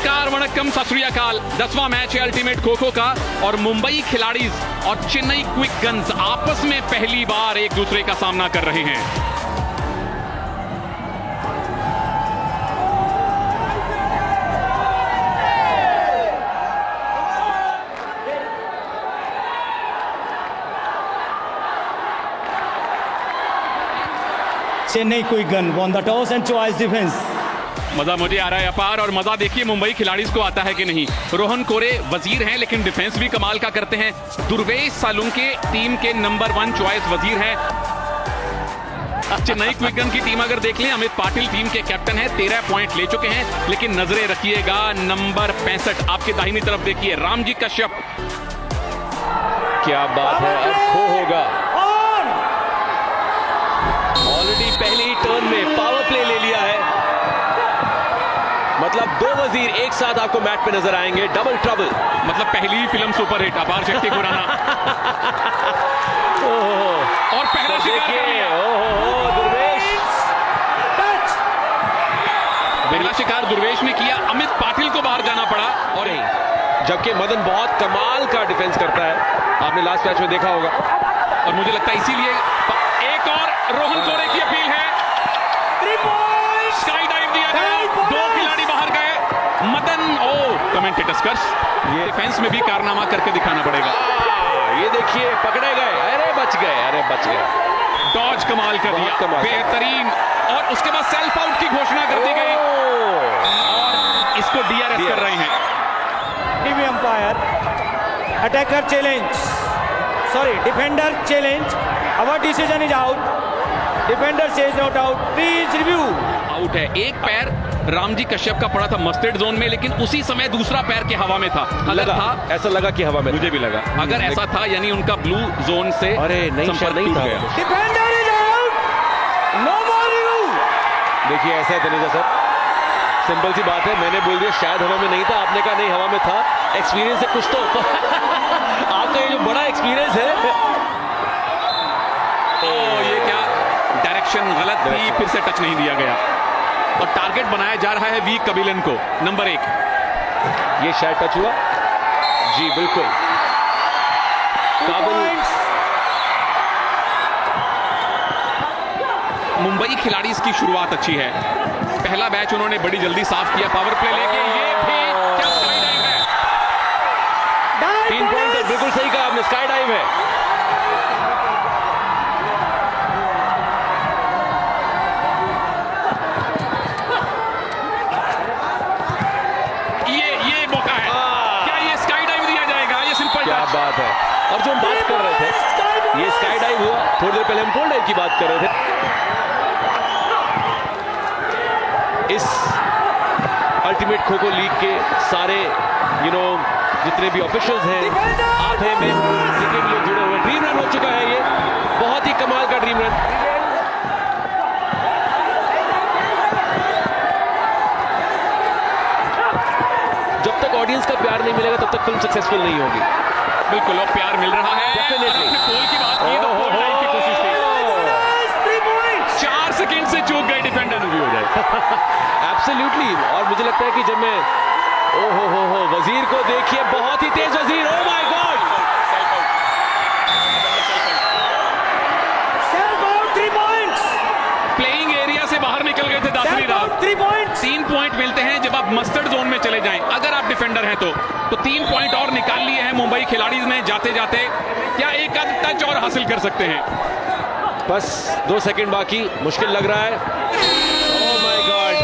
नमस्कार, वणक्कम, सत श्री अकाल। 10वां मैच है अल्टीमेट खो-खो का और मुंबई खिलाड़ीज और चेन्नई क्विक गन्स आपस में पहली बार एक दूसरे का सामना कर रहे हैं। Chennai quick gun won the toss and chose defense. मजा मुझे आ रहा है अपार, और मजा देखिए मुंबई खिलाड़ीज को आता है कि नहीं। रोहन कोरे वजीर हैं लेकिन डिफेंस भी कमाल का करते हैं। दुर्वेश सालुंके टीम के नंबर 1 चॉइस वजीर हैं। चेन्नई क्विक गन की टीम अगर देख लें, अमित पाटिल टीम के कैप्टन हैं, 13 पॉइंट ले चुके हैं। लेकिन नजरें रखिएगा नंबर 65 आपके दाहिनी तरफ देखिए, रामजी कश्यप। क्या बात है, अब खो होगा। ऑलरेडी पहले ही टर्न में पावर प्ले ले लिया है, मतलब 2 वजीर एक साथ आपको मैच पे नजर आएंगे। डबल ट्रबल, मतलब पहली ही फिल्म सुपरहिट अपार शक्ति खुराना। और पहला शिकार कर लिया। दुर्वेश, पहला शिकार दुर्वेश ने किया, अमित पाटिल को बाहर जाना पड़ा। और जबकि मदन बहुत कमाल का डिफेंस करता है, आपने लास्ट मैच में देखा होगा। और मुझे लगता है इसीलिए एक और रोहन कोरे की अपील है। स्काई डाइव दिया गया, 2 खिलाड़ी बाहर गए। मदन कमेंटेटर्स ये डिफेंस में भी कारनामा करके दिखाना पड़ेगा। ये देखिए, पकड़े गए, अरे बच गए। डॉज कमाल कर दिया, बेहतरीन। और उसके बाद सेल्फ आउट की घोषणा कर दी गई और इसको डीआरएस कर रहे हैं। TV umpire, attacker challenge, sorry defender challenge, our decision is out, defender says not out, please review. Out है। एक पैर रामजी कश्यप का पड़ा था मस्टर्ड जोन में, लेकिन उसी समय दूसरा पैर के हवा में था। अगर था, ऐसा लगा कि हवा में, मुझे भी लगा अगर ऐसा था यानी उनका ब्लू जोन से संपर्क नहीं था। Defender is out, no more review. देखिए ऐसा है तनेजा सर, सिंपल सी बात है, मैंने बोल दिया शायद हवा में नहीं था, आपने कहा नहीं हवा में था। एक्सपीरियंस है कुछ तो। आपका ये जो बड़ा एक्सपीरियंस है। ये क्या डायरेक्शन गलत थी, फिर से टच नहीं दिया गया और टारगेट बनाया जा रहा है वी कबिलन को, नंबर 1। ये शायद टच हुआ जी, बिल्कुल। मुंबई खिलाड़ी की शुरुआत अच्छी है। पहला मैच उन्होंने बड़ी जल्दी साफ किया, पावर प्ले लेके। ये भी क्या स्काई डाइव है। 3 पॉइंट, बिल्कुल सही कहा आपने, स्काई डाइव है। ये मौका है। क्या ये स्काई डाइव दिया जाएगा? ये सिंपल क्या बात है। और जो हम बात कर रहे थे, ये स्काई डाइव हुआ, थोड़ी देर पहले हम पोल डाइव की बात कर रहे थे। इस अल्टीमेट खो-खो लीग के सारे जितने भी ऑफिशियल्स हैं, आप हैं, मैं, क्रिकेट लोग जुड़े हुए। ड्रीम रन हो चुका है, ये बहुत ही कमाल का ड्रीम रन। जब तक ऑडियंस का प्यार नहीं मिलेगा तब तक फिल्म सक्सेसफुल नहीं होगी। बिल्कुल, और प्यार मिल रहा है। डेफिनेटली। पोल की बात की तो पोल डाइव की कोशिश थी, 4 सेकंड से चूक गए, डिफेंडर भी हो जाए। एब्सोल्युटली। और मुझे लगता है कि जब मैं हो वजीर को देखिए, बहुत ही तेज वजीर, oh my God. Self out, 3 points. Playing area से बाहर निकल गए थे दासरी राव। 3 पॉइंट्स। 3 पॉइंट मिलते हैं जब आप मस्टर्ड जोन में चले जाएं, अगर आप डिफेंडर हैं तो 3 पॉइंट और निकाल लिए हैं मुंबई खिलाड़ीज ने जाते जाते। क्या एक आध टच और हासिल कर सकते हैं? बस 2 सेकंड बाकी, मुश्किल लग रहा है। Oh my God.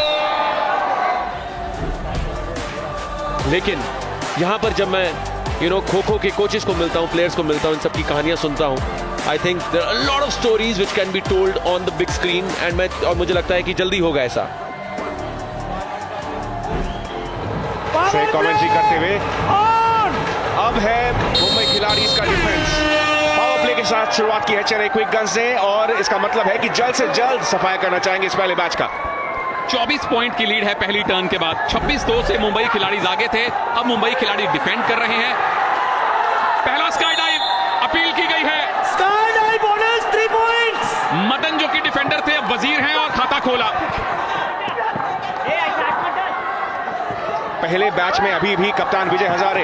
लेकिन यहां पर जब मैं खो-खो के कोचेस को मिलता हूं, प्लेयर्स को मिलता हूं, इन सबकी कहानियां सुनता हूं, I think there are a lot of stories which can be told on the big screen. और मुझे लगता है कि जल्दी होगा ऐसा। से कमेंट्री करते हुए अब है मुंबई खिलाड़ीज का डिफेंस। पावर प्ले के साथ शुरुआत की है चेन्नई क्विक गन्स ने, और इसका मतलब है कि जल्द से जल्द सफाया करना चाहेंगे इस पहले मैच का। 24 पॉइंट की लीड है पहली टर्न के बाद। 26-2 से मुंबई खिलाड़ी आगे थे, अब मुंबई खिलाड़ी डिफेंड कर रहे हैं। पहला स्काई डाइव अपील की गई है। Sky dive bonus 3 points. Madan जो कि डिफेंडर थे अब वजीर हैं और खाता खोला। पहले बैच में अभी भी कप्तान विजय हजारे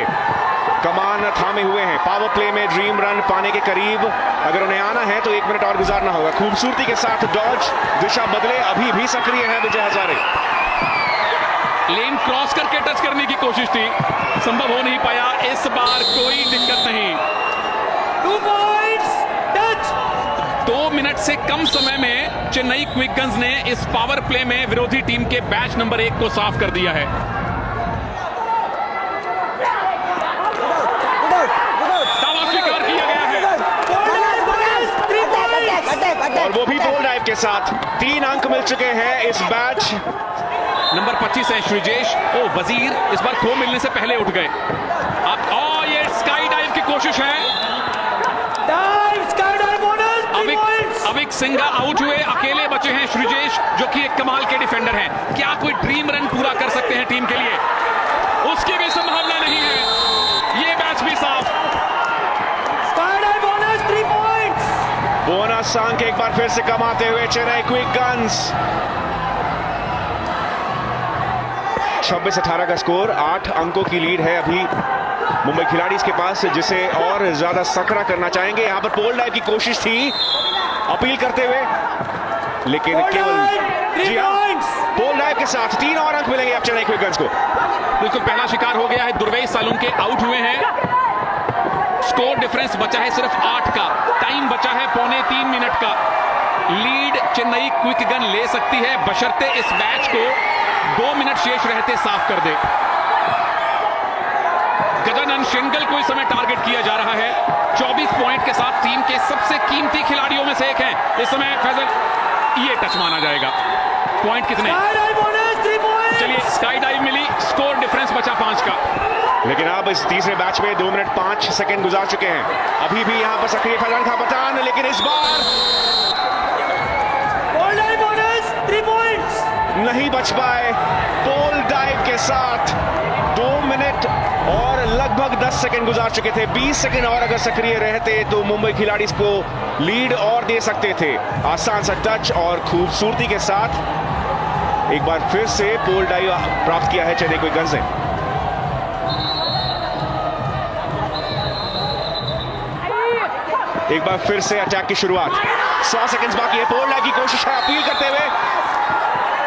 कमान थामे हुए हैं। पावर प्ले में ड्रीम रन पाने के करीब, अगर उन्हें आना है तो 1 मिनट और गुजारना होगा। खूबसूरती के साथ डॉज, दिशा बदले, अभी भी सक्रिय है विजय हजारे। लेन क्रॉस करके टच करने की कोशिश थी, संभव हो नहीं पाया। इस बार कोई दिक्कत नहीं। 2 points, touch. 2 मिनट से कम समय में चेन्नई क्विक गन्स ने इस पावर प्ले में विरोधी टीम के बैच नंबर 1 को साफ कर दिया है। दावा स्वीकार किया गया है और वो भी बोल्ड ड्राइव के साथ 3 अंक मिल चुके हैं इस बैच। नंबर 25 है श्रीजेश। ओ वजीर इस बार खो मिलने से पहले उठ गए। अब ये स्काई डाइव की कोशिश है। अविक सिंघा आउट हुए, अकेले बचे हैं श्रीजेश जो कि एक कमाल के डिफेंडर हैं। क्या कोई ड्रीम रन पूरा कर सकते हैं टीम के लिए? उसकी भी संभावना नहीं है। ये मैच भी साफ। बोनस अंक एक बार फिर से कमाते हुए चेन्नई क्विक गन्स। 26-18 का स्कोर, 8 अंकों की लीड है अभी मुंबई खिलाड़ीज के पास, जिसे और ज्यादा सकरा करना चाहेंगे। यहां पर पोल डाइव की कोशिश थी अपील करते हुए, लेकिन केवल जी हां, पोल डाइव के साथ 3 और अंक मिलेंगे अब चेन्नई क्विक गन्स को। बिल्कुल पहला शिकार हो गया है। दुर्वेश सालुंके आउट हुए हैं। स्कोर डिफरेंस बचा है सिर्फ 8 का। टाइम बचा है 3.25 मिनट का। लीड चेन्नई क्विक गन ले सकती है बशर्ते इस मैच को 2 मिनट शेष रहते साफ कर दे। गजानन शेंगल को इस समय टारगेट किया जा रहा है। 24 पॉइंट के साथ टीम के सबसे कीमती खिलाड़ियों में से एक है इस समय फैजल। ये टच माना जाएगा। पॉइंट कितने? चलिए स्काई डाइव मिली, स्कोर डिफरेंस बचा 5 का। लेकिन अब इस तीसरे बैच में 2 मिनट 5 सेकंड गुजार चुके हैं। अभी भी यहां पर सक्रिय फैजान खान पठान, लेकिन इस बार नहीं बच पाए। पोल डाइव के साथ 2 मिनट और लगभग 10 सेकंड गुजार चुके थे। 20 सेकंड और अगर सक्रिय रहते तो मुंबई खिलाड़ीज को लीड और दे सकते थे। आसान सा टच और खूबसूरती के साथ एक बार फिर से पोल डाइव प्राप्त किया है चेन्नई क्विक गन्स ने। एक बार फिर से अटैक की शुरुआत। 100 सेकंड्स बाकी है। पोल डाइव की कोशिश है अपील करते हुए।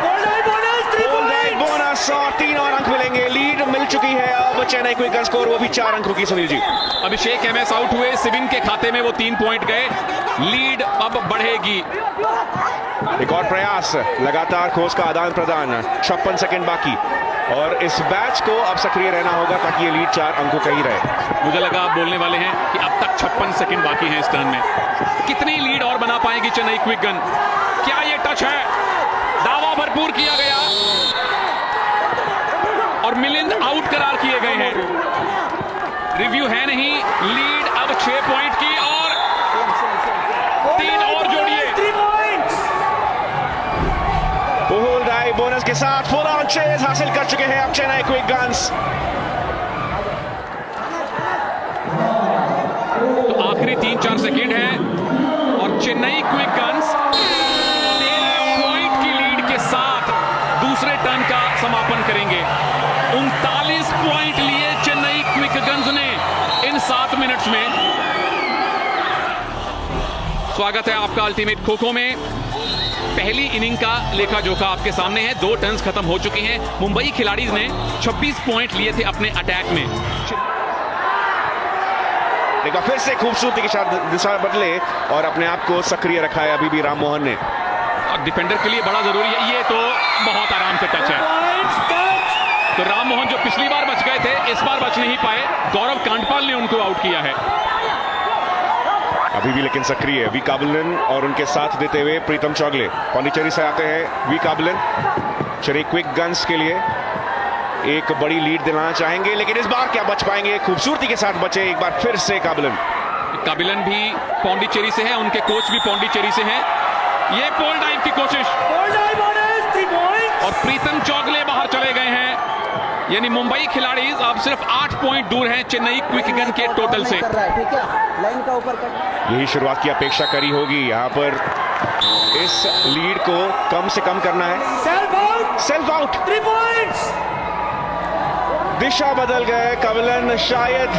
पोल डाइव बोनस और 3 और अंक मिलेंगे। लीड मिल चुकी है अब चेन्नई क्विक गन्स को और वो भी 4 अंकों की। सुनील जी, अभिषेक एमएस आउट हुए, सिविन के खाते में वो 3 पॉइंट गए। लीड अब बढ़ेगी। एक और प्रयास, लगातार खोज का आदान प्रदान। 56 सेकंड बाकी और इस बैच को अब सक्रिय रहना होगा ताकि ये लीड 4 अंकों का ही रहे। मुझे लगा आप बोलने वाले हैं कि अब तक 56 सेकंड बाकी हैं इस टर्न में। कितनी लीड और बना पाएगी चेन्नई क्विक गन? क्या ये टच है? दावा भरपूर किया गया और मिलिंद आउट करार किए गए हैं। रिव्यू है नहीं। लीड अब 6 पॉइंट की और 3 और जोड़िए। पोल डाइव बोनस के साथ फुल ऑन चेज हासिल कर चुके हैं अब चेन्नई क्विक गन्स। तो आखिरी 3-4 सेकंड है और चेन्नई क्विक गन्स 13 पॉइंट की लीड के साथ दूसरे टर्न का समापन करेंगे। 39 पॉइंट लिए चेन्नई क्विक गन्स ने इन 7 मिनट्स में। स्वागत है आपका अल्टीमेट खो खो में। पहली इनिंग का लेखा जोखा आपके सामने है। 2 टर्न्स खत्म हो चुकी हैं। मुंबई खिलाड़ीज ने 26 पॉइंट लिए थे अपने अटैक में। एक बार फिर से खूबसूरती के साथ दिशा बदले और अपने आप को सक्रिय रखा है अभी भी राम मोहन ने। और डिफेंडर के लिए बड़ा जरूरी है। ये तो बहुत आराम से टच है। तो राम मोहन जो पिछली बार बच गए थे इस बार बच नहीं पाए। गौरव कांडपाल ने उनको आउट किया है। अभी भी लेकिन सक्रिय है वी काबुलन और उनके साथ देते हुए प्रीतम चौगले। पांडिचेरी से आते हैं वी काबुलन। चेन्नई क्विक गन्स के लिए एक बड़ी लीड दिलाना चाहेंगे, लेकिन इस बार क्या बच पाएंगे? खूबसूरती के साथ बचे एक बार फिर से काबुलन। काबिलन भी पांडिचेरी से है, उनके कोच भी पांडिचेरी से हैं। ये पोल डाइव की कोशिश और प्रीतम चौगले बाहर चले गए हैं। यानी मुंबई खिलाड़ी अब सिर्फ 8 पॉइंट दूर हैं चेन्नई क्विक गन के टोटल से। लाइन का ऊपर यही शुरुआत की अपेक्षा करी होगी। यहां पर इस लीड को कम से कम करना है। Self out 3 points. दिशा बदल गए कवलन। शायद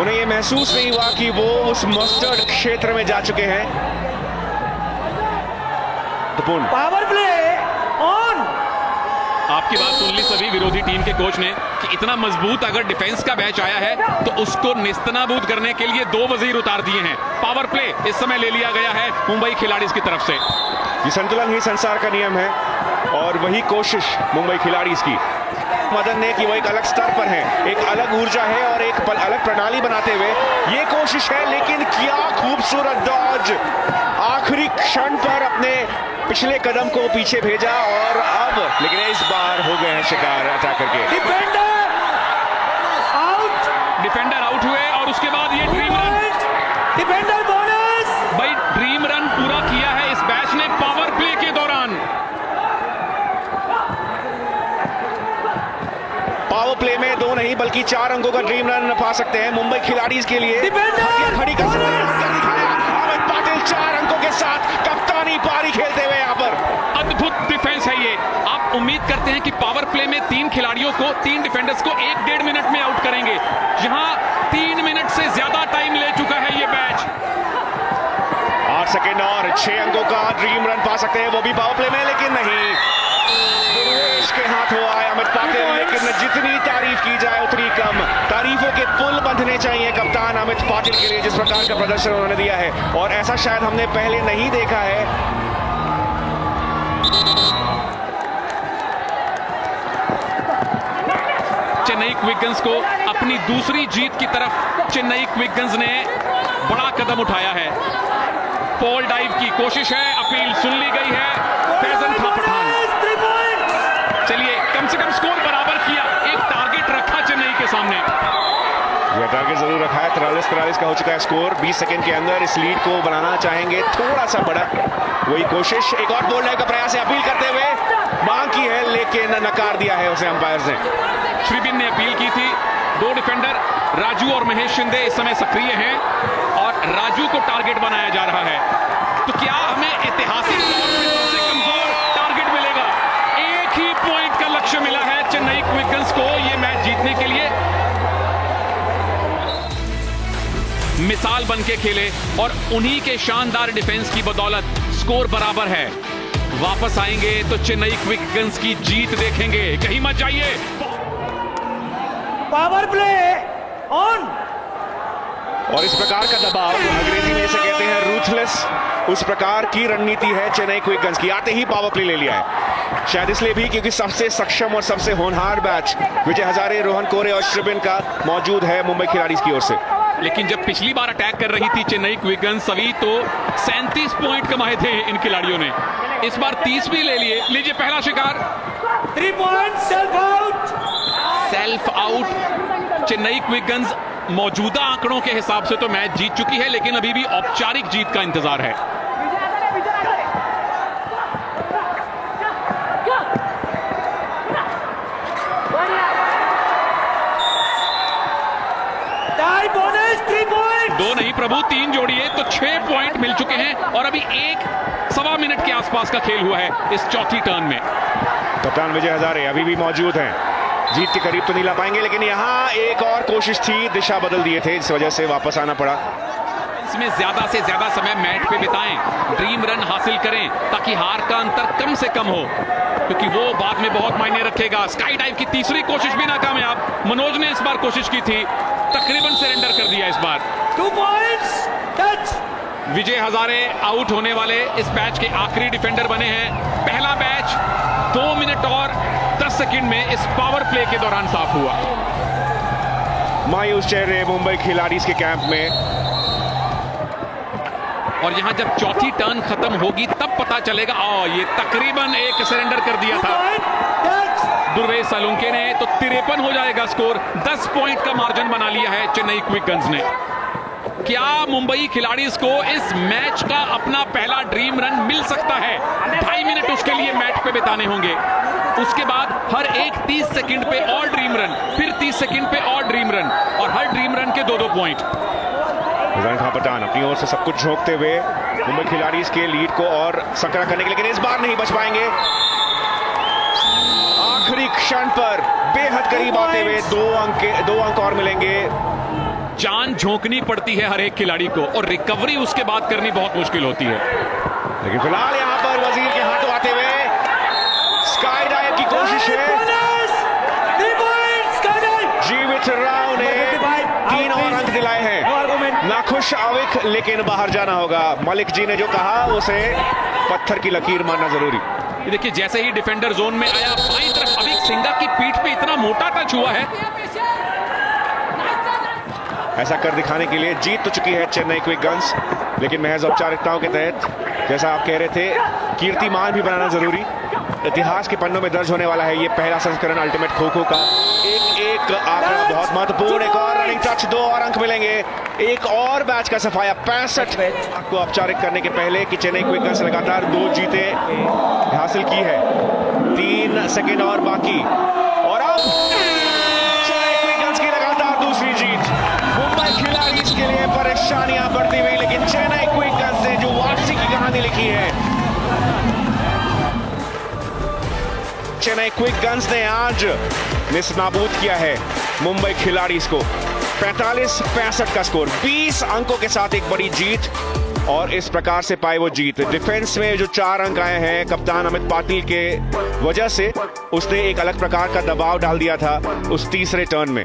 उन्हें यह महसूस नहीं हुआ कि वो उस मस्टर्ड क्षेत्र में जा चुके हैं। Power play on. आपकी बात सुन ली सभी विरोधी टीम के कोच ने कि इतना मजबूत अगर डिफेंस का बैच आया है तो उसको नेस्तनाबूद करने के लिए 2 वजीर उतार दिए हैं। पावर प्ले इस समय ले लिया गया है मुंबई खिलाड़ीज की तरफ से। ये संतुलन ही संसार का नियम है और वही कोशिश मुंबई खिलाड़ीज की मदन ने कि वो एक अलग स्तर पर है, एक अलग ऊर्जा है और एक अलग प्रणाली बनाते हुए ये कोशिश है। लेकिन क्या खूबसूरत डॉज, आखिरी क्षण पर अपने पिछले कदम को पीछे भेजा और अब लेकिन इस बार हो गए हैं शिकार अटैकर के। डिफेंडर आउट हुए और उसके बाद ये ड्रीम रन, डिफेंडर बोनस। भाई ड्रीम रन पूरा किया है इस बैच ने पावर प्ले के दौरान। पावर प्ले में 2 नहीं बल्कि 4 अंकों का ड्रीम रन पा सकते हैं मुंबई खिलाड़ीज के लिए। खड़ी कर सकते हैं अमित पाटिल 4 अंकों के साथ कप्तानी पारी खेलते हुए यहाँ पर। अद्भुत डिफेंस है ये। आप उम्मीद करते हैं कि पावर प्ले में 3 खिलाड़ियों को, 3 डिफेंडर्स को 1-1.5 मिनट में आउट करेंगे। यहां 3 मिनट से ज्यादा टाइम ले चुका है ये मैच। 8 सेकेंड और 6 अंकों का ड्रीम रन पा सकते हैं वो भी पावर प्ले में, लेकिन नहीं, दुर्वेश के हाथ हुआ है अमित पाटिल। लेकिन जितनी तारीफ की जाए उतनी कम। तारीफों के पुल बंधने चाहिए कप्तान अमित पाटिल के लिए जिस प्रकार का प्रदर्शन उन्होंने दिया है और ऐसा शायद हमने पहले नहीं देखा है। चेन्नई क्विक-गन्स को अपनी दूसरी जीत की तरफ चेन्नई क्विक-गन्स ने बड़ा कदम उठाया है। पॉल डाइव की कोशिश है, अपील सुन ली गई है। फैजल था पठान। चलिए कम से कम स्कोर बराबर किया, एक टारगेट रखा चेन्नई के सामने। यह टारगेट जरूर रखा है। 43-43 का हो चुका है स्कोर। 20 सेकंड के अंदर इस लीड को बनाना चाहेंगे थोड़ा सा बड़ा। वही कोशिश, एक और बोल का प्रयास है, अपील करते हुए मांग की है लेकिन नकार दिया है उसे अंपायर ने। श्रीबिन ने अपील की थी। 2 डिफेंडर राजू और महेश शिंदे इस समय सक्रिय हैं और राजू को टारगेट बनाया जा रहा है। तो क्या हमें ऐतिहासिक तौर पे सबसे कमजोर टारगेट मिलेगा? एक ही पॉइंट का लक्ष्य मिला है चेन्नई क्विक-गन्स को ये मैच जीतने के लिए। मिसाल बनके खेले और उन्हीं के शानदार डिफेंस की बदौलत स्कोर बराबर है। वापस आएंगे तो चेन्नई क्विक-गन्स की जीत देखेंगे, कहीं मत जाइए। Power play on. और इस प्रकार का दबाव, अंग्रेजी में इसे कहते हैं रूथलेस, उस प्रकार की रणनीति है चेन्नई क्विक-गन्स की। आते ही पावर प्ले ले लिया है, शायद इसलिए भी क्योंकि सबसे सक्षम और सबसे होनहार बैच विजय हजारे, रोहन कोरे और श्रीबिन का मौजूद है मुंबई खिलाड़ीज की ओर से। लेकिन जब पिछली बार अटैक कर रही थी चेन्नई क्विक-गन्स सभी तो 37 पॉइंट कमाए थे इन खिलाड़ियों ने। इस बार 30 भी ले लिए। लीजिए पहला शिकार। 3 point self out. Self out. Chennai quick-guns मौजूदा आंकड़ों के हिसाब से तो मैच जीत चुकी है लेकिन अभी भी औपचारिक जीत का इंतजार है। Tie bonus 3 point. 2 नहीं प्रभु, 3 जोड़िए तो 6 पॉइंट मिल चुके हैं और अभी 1.25 मिनट के आसपास का खेल हुआ है इस चौथी टर्न में। कप्तान विजय हजारे अभी भी मौजूद हैं। जीत के करीब तो नहीं ला पाएंगे लेकिन यहां एक और कोशिश थी, दिशा बदल दिए थे, इस वजह से वापस आना पड़ा। इसमें ज्यादा से ज्यादा समय मैट पे बिताएं, ड्रीम रन हासिल करें ताकि हार का अंतर कम से कम हो, क्योंकि वो बाद में बहुत मायने रखेगा। स्काई डाइव की तीसरी कोशिश भी नाकामयाब। मनोज ने इस बार कोशिश की थी, तकरीबन सरेंडर कर दिया इस बार। 2 points touch. Vijay Hazare out होने वाले इस मैच के आखिरी डिफेंडर बने हैं। पहला मैच 2 मिनट और 10 सेकंड में इस पावर प्ले के दौरान साफ हुआ। मायूस चेहरे मुंबई खिलाड़ीज के कैंप में। और यहां जब चौथी टर्न खत्म होगी तब पता चलेगा। ये तकरीबन एक सरेंडर कर दिया था दुर्वेश सालुंके ने, तो 53 हो जाएगा स्कोर। 10 पॉइंट का मार्जिन बना लिया है चेन्नई क्विक-गन्स ने। क्या मुंबई खिलाड़ीज को इस मैच का अपना पहला ड्रीम रन मिल सकता है? 2.5 मिनट उसके लिए मैच पे बिताने होंगे। उसके बाद हर एक 30 सेकंड पे और ड्रीम रन, फिर 30 सेकंड पे और ड्रीम रन और हर ड्रीम रन के 2-2 पॉइंट। पठान अपनी ओर से सब कुछ झोंकते हुए मुंबई खिलाड़ीज के लीड को और संकरा करने के, लेकिन इस बार नहीं बच पाएंगे। आखिरी आखिरी क्षण पर बेहद करीब आते हुए 2 अंक और मिलेंगे। जान झोंकनी पड़ती है हर एक खिलाड़ी को और रिकवरी उसके बाद करनी बहुत मुश्किल होती है। लेकिन फिलहाल यहां पर वजीर के हाथों आते हुए स्काई डाइव की कोशिश है। जीवित राव ने 3 और अंक दिलाए हैं। नाखुश आविक, लेकिन बाहर जाना होगा। मलिक जी ने जो कहा उसे पत्थर की लकीर मानना जरूरी। ये देखिए जैसे ही डिफेंडर जोन में आया बाईं तरफ अभी सिंगा की पीठ पे इतना मोटा टच हुआ है। ऐसा कर दिखाने के लिए जीत तो चुकी है चेन्नई क्विक गन्स, लेकिन महज औपचारिकताओं के तहत जैसा आप कह रहे थे कीर्तिमान भी बनाना जरूरी। इतिहास के पन्नों में दर्ज होने वाला है ये पहला संस्करण अल्टीमेट खो-खो का। एक आंकड़ा बहुत महत्वपूर्ण। एक और रनिंग टच, 2 और अंक मिलेंगे। एक और बैच का सफाया 65 को औपचारिक करने के पहले कि चेन्नई क्विक गन्स लगातार 2 जीतें हासिल की है। 3 सेकेंड और बाकी, और अब चेन्नई क्विक गन्स की लगातार दूसरी जीत। मुंबई खिलाड़ी इसके लिए परेशानियां बढ़ती हुई, लेकिन चेन्नई क्विक गन्स ने जो वापसी की कहानी लिखी है, चेन्नई क्विक गन्स ने आज निस्नाबूद किया है मुंबई खिलाड़ीज को। 45-65 का स्कोर, 20 अंकों के साथ एक बड़ी जीत, और इस प्रकार से पाए वो जीत। डिफेंस में जो 4 अंक आए हैं कप्तान अमित पाटिल के वजह से, उसने एक अलग प्रकार का दबाव डाल दिया था उस तीसरे टर्न में।